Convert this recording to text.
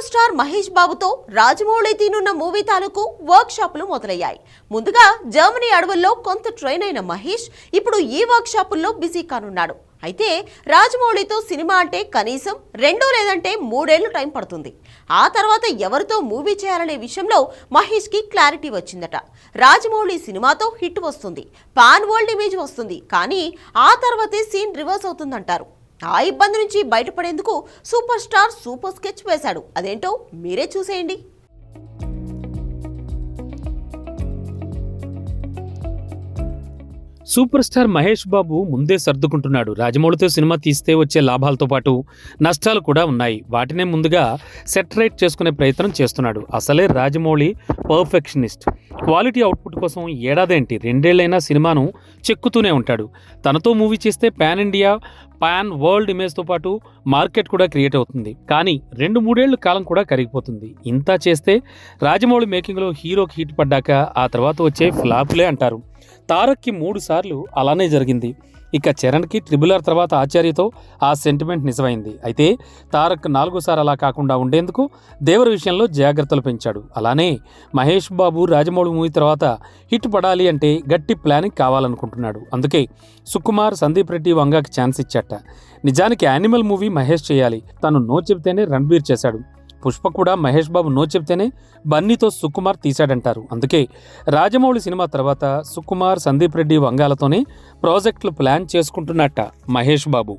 Super star Mahesh బాబుతో Rajamouli తీనున్న movie తాలూకు work షాపులు మొదలయ్యాయి. ముందుగా జర్మనీ అడవుల్లో కొంత ట్రైన్ అయిన మహేష్ ఇప్పుడు ఈ వర్క్ షాపుల్లో బిజీ కానున్నాడు. అయితే రాజమౌళితో సినిమా అంటే కనీసం 2 లేదంటే 3 ఏళ్లు టైం పడుతుంది. ఆ తర్వాత ఎవరితో మూవీ చేయాలనే విషయంలో మహేష్ కి క్లారిటీ వచ్చిందట. రాజమౌళి సినిమాతో హిట్ వస్తుంది, పాన్ వరల్డ్ ఇమేజ్ వస్తుంది, కానీ ఆ తర్వాతే సీన్ రివర్స్ అవుతుందంటారు. ఆ ఇబ్బంది నుంచి బయటపడేందుకు సూపర్ స్టార్ సూపర్ స్కెచ్ వేశాడు. అదేంటో మీరే చూసేయండి. సూపర్ స్టార్ మహేష్ బాబు ముందే సర్దుకుంటున్నాడు. రాజమౌళితో సినిమా తీస్తే వచ్చే లాభాలతో పాటు నష్టాలు కూడా ఉన్నాయి. వాటినే ముందుగా సెటరేట్ చేసుకునే ప్రయత్నం చేస్తున్నాడు. అసలే రాజమౌళి పర్ఫెక్షనిస్ట్. క్వాలిటీ అవుట్పుట్ కోసం ఏడాదేంటి 2 ఏళ్లైనా సినిమాను చెక్కుతూనే ఉంటాడు. తనతో మూవీ చేస్తే పాన్ ఇండియా, పాన్ వరల్డ్ ఇమేజ్తో పాటు మార్కెట్ కూడా క్రియేట్ అవుతుంది. కానీ 2-3 ఏళ్ల కాలం కూడా కరిగిపోతుంది. ఇంత చేస్తే రాజమౌళి మేకింగ్లో హీరోకి హిట్ పడ్డాక ఆ తర్వాత వచ్చే ఫ్లాపులే అంటారు. తారక్కి 3 సార్లు అలానే జరిగింది. ఇక చరణ్కి RRR తర్వాత ఆచార్యతో ఆ సెంటిమెంట్ నిజమైంది. అయితే తారక్ 4సారి అలా కాకుండా ఉండేందుకు దేవర విషయంలో జాగ్రత్తలు పెంచాడు. అలానే మహేష్ బాబు రాజమౌళి మూవీ తర్వాత హిట్ పడాలి అంటే గట్టి ప్లానింగ్ కావాలనుకుంటున్నాడు. అందుకే సుకుమార్, సందీప్ రెడ్డి వంగాకి ఛాన్స్ ఇచ్చాట. నిజానికి యానిమల్ మూవీ మహేష్ చేయాలి. తను నో చెబితేనే రణబీర్ చేశాడు. పుష్ప కూడా మహేష్ బాబు నో చెప్తేనే బన్నీతో సుకుమార్ తీశాడంటారు. అందుకే రాజమౌళి సినిమా తర్వాత సుకుమార్, సందీప్ రెడ్డి వంగాలతోనే ప్రాజెక్టులు ప్లాన్ చేసుకుంటున్నట్ట మహేష్ బాబు.